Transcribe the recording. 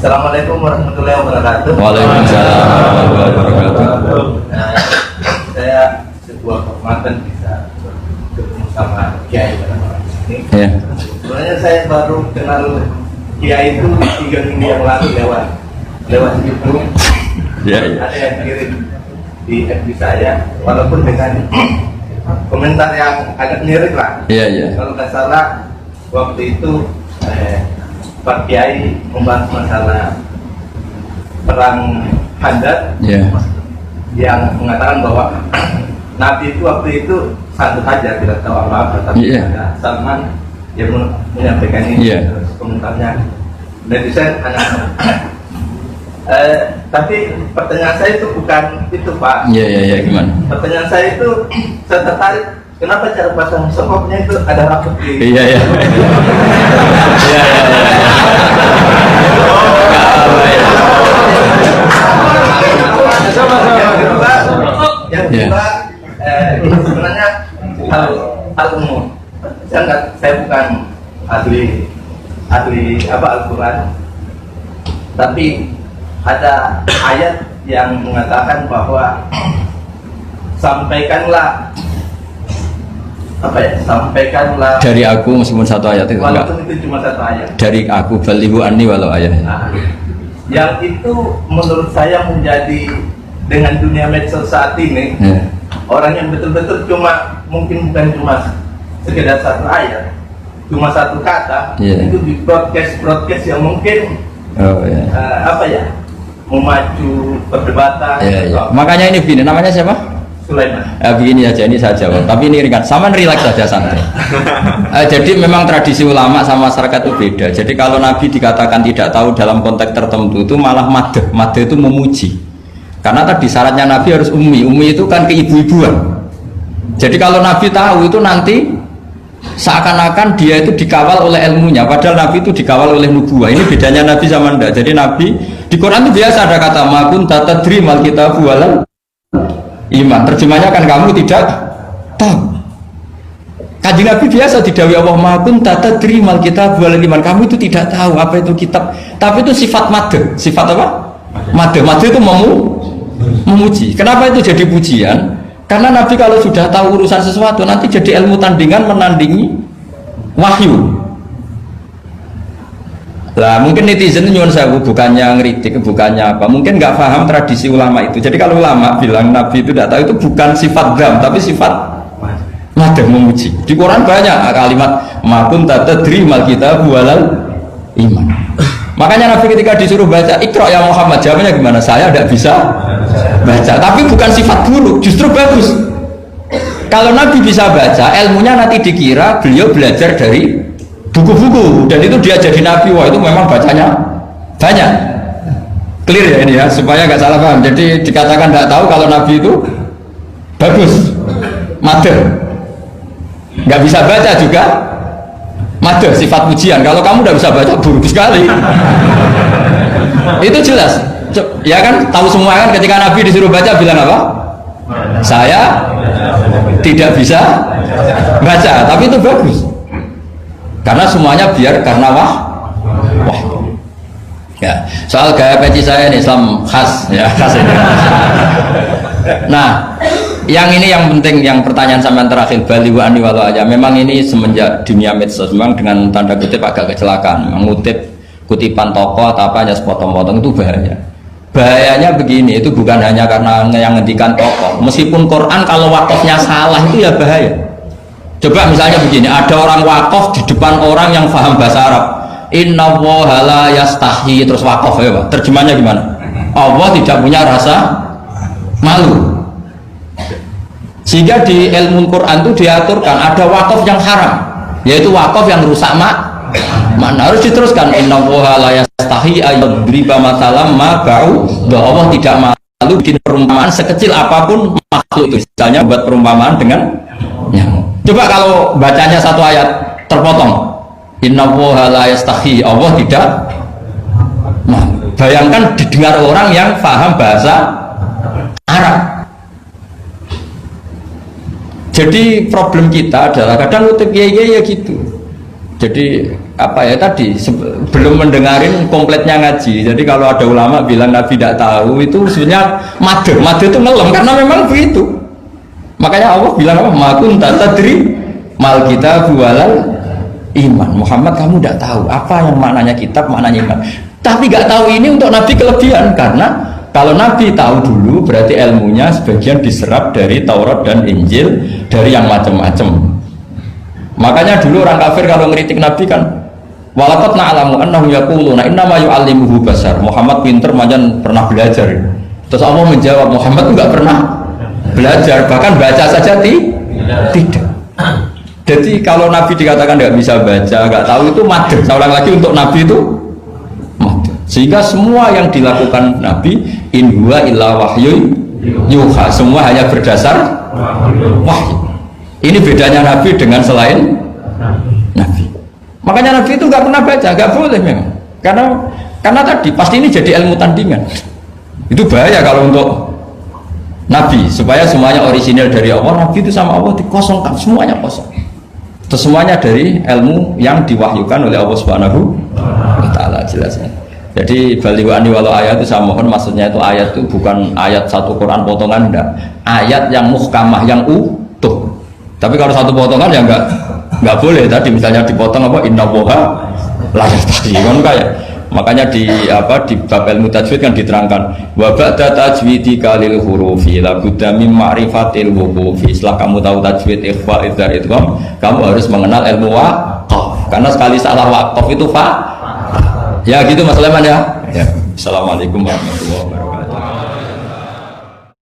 Assalamualaikum warahmatullahi wabarakatuh. Waalaikumsalam warahmatullahi wabarakatuh. Saya sebuah kehormatan bisa bertemu sama Kiai pada malam ini. Ya. Sebenarnya saya baru kenal Kiai itu 3 minggu yang lalu lewat YouTube. Ya, ya. Ada yang kirim di FB saya, walaupun dengan komentar yang agak mirip lah. Iya, iya. Kalau nggak salah waktu itu Pak Kiai membahas masalah perang Handar, Iya. yang mengatakan bahwa Nabi itu waktu itu satu saja, tidak tahu apa-apa, tapi Iya. ada Salman yang menyampaikan ini. Iya. Terus komentarnya netizen anak. Tapi pertanyaan saya itu bukan itu, Pak. Iya, iya, iya, gimana? Pertanyaan saya itu, saya tertarik kenapa cara pasang sokopnya itu ada rambut di. Iya, iya. Iya, iya. Yang kedua, ini sebenarnya hal umum. Saya bukan ahli Al-Quran, tapi ada ayat yang mengatakan bahwa sampaikanlah Dari aku meskipun satu ayat itu enggak. walaupun itu cuma satu ayat. Dari aku balihu anni walau ayat. Nah, yang itu menurut saya menjadi dengan dunia medsos saat ini, Ya. orang yang betul-betul mungkin bukan cuma sekedar satu ayat, cuma satu kata, Yeah. itu di broadcast yang mungkin Oh ya. memacu perdebatan. Ya, ya. Makanya ini begini, namanya siapa? Sulaiman. Begini aja, ini saya jawab. Tapi ini ringan, sama relax saja santai. Jadi memang tradisi ulama sama masyarakat itu beda. Jadi kalau Nabi dikatakan tidak tahu dalam konteks tertentu itu malah madh. Madh itu memuji. Karena tadi syaratnya Nabi harus ummi. Ummi itu kan keibu-ibuan. Jadi kalau Nabi tahu itu nanti seakan-akan dia itu dikawal oleh ilmunya. Padahal Nabi itu dikawal oleh nubuwah. Ini bedanya Nabi sama Anda. Jadi Nabi di Quran itu biasa ada kata makun tatadri mal kitabu walal iman. Terjemahnya kan kamu tidak tahu. Kanjeng Nabi biasa didhawuhi Allah makun tatadri mal kitabu walal iman. Kamu itu tidak tahu apa itu kitab. Tapi itu sifat madh. Sifat apa? Madh. Madh itu memuji. Kenapa itu jadi pujian? Karena Nabi kalau sudah tahu urusan sesuatu nanti jadi ilmu tandingan menandingi wahyu. Lah mungkin netizen nyuwun sewu bukannya ngeritik, bukannya apa, mungkin nggak paham tradisi ulama itu. Jadi kalau ulama bilang Nabi itu tidak tahu, itu bukan sifat dzam tapi sifat madh, memuji. Di Quran banyak kalimat makun tatadri mal kitabu walal iman. Makanya Nabi ketika disuruh baca Iqra ya Muhammad, jawabannya gimana? Saya tidak bisa baca. Tapi bukan sifat buruk, justru bagus. Kalau Nabi bisa baca, ilmunya nanti dikira beliau belajar dari buku-buku, dan itu dia jadi Nabi. Wah, itu memang bacanya banyak. Clear ya ini ya, supaya nggak salah paham. Jadi dikatakan tidak tahu kalau Nabi itu bagus, madh. Nggak bisa baca juga madh, sifat pujian. Kalau kamu udah bisa baca, buruk sekali. Itu jelas. Ya kan, tahu semua kan, ketika Nabi disuruh baca bilang apa? Saya tidak bisa baca, tapi itu bagus. Karena semuanya biar karena wah. Ya, soal gaya peci saya ini Islam khas ya, khas ini. Nah, yang ini yang penting, yang pertanyaan sampean terakhir bali wa ani walau aja. Memang ini semenjak dunia medsos memang dengan tanda kutip agak kecelakaan, mengutip kutipan tokoh atau apa hanya sepotong-potong itu bahaya. Bahayanya begini, itu bukan hanya karena yang ngendikan tokoh. Meskipun Quran kalau wakafnya salah itu ya bahaya. Coba misalnya begini, ada orang wakaf di depan orang yang paham bahasa Arab. Inna woha la yastahi, terus wakaf ya Pak. Terjemahnya gimana? Allah tidak punya rasa malu. Sehingga di ilmu Quran itu diaturkan ada wakaf yang haram, yaitu wakaf yang rusak makna. Harus diteruskan inna woha la yastahi ayyadriba matalam ma ba'u. Allah tidak malu bikin perumpamaan sekecil apapun makhluk itu. Misalnya buat perumpamaan dengan nyamuk. Coba kalau bacanya satu ayat terpotong, inna woha la yastahi, Allah tidak. Nah, bayangkan didengar orang yang paham bahasa Arab. Jadi problem kita adalah kadang ngutip ya gitu. Jadi apa ya tadi belum mendengarin kompletnya ngaji. Jadi kalau ada ulama bilang Nabi tidak tahu itu sebenarnya madu itu ngelem karena memang begitu. Makanya Allah bilang apa? Makun tadri mal kita bualal iman. Muhammad kamu tidak tahu apa yang maknanya kitab, maknanya iman. Tapi nggak tahu ini untuk Nabi kelebihan karena kalau Nabi tahu dulu berarti ilmunya sebagian diserap dari Taurat dan Injil dari yang macam-macam. Makanya dulu orang kafir kalau ngeritik Nabi kan walaqad na'lamu annahu yaquluna innama yu'allimuhu basar. Muhammad pinter macam pernah belajar. Terus Allah menjawab Muhammad enggak pernah belajar, bahkan baca saja tidak. Jadi kalau Nabi dikatakan enggak bisa baca, enggak tahu itu madh. Saya ulang lagi untuk Nabi itu madh. Sehingga semua yang dilakukan Nabi in huwa illa wahyu yuha, semua hanya berdasar wahyu. Ini bedanya Nabi dengan selain Nabi. Makanya Nabi itu nggak pernah baca, nggak boleh memang. Karena tadi pasti ini jadi ilmu tandingan. Itu bahaya kalau untuk Nabi supaya semuanya orisinal dari Allah. Nabi itu sama Allah dikosongkan, semuanya kosong. Terus semuanya dari ilmu yang diwahyukan oleh Allah Subhanahu wa Ta'ala jelasnya. Jadi baliwani walau ayat itu saya mohon maksudnya itu ayat itu bukan ayat satu Quran potongan enggak. Ayat yang muhkamah yang utuh. Tapi kalau satu potongan ya nggak boleh. Tadi misalnya dipotong apa inna woha layak tadi kan kayak makanya di bab ilmu tajwid kan diterangkan wa ba'da tajwidi kalil hurufi la budda min ma'rifatil wuqufi. Setelah kamu tahu tajwid ikhfa idhar idgham kamu harus mengenal ilmu waqaf karena sekali salah waqaf itu fa ya gitu Mas Leman ya. Assalamualaikum warahmatullahi wabarakatuh.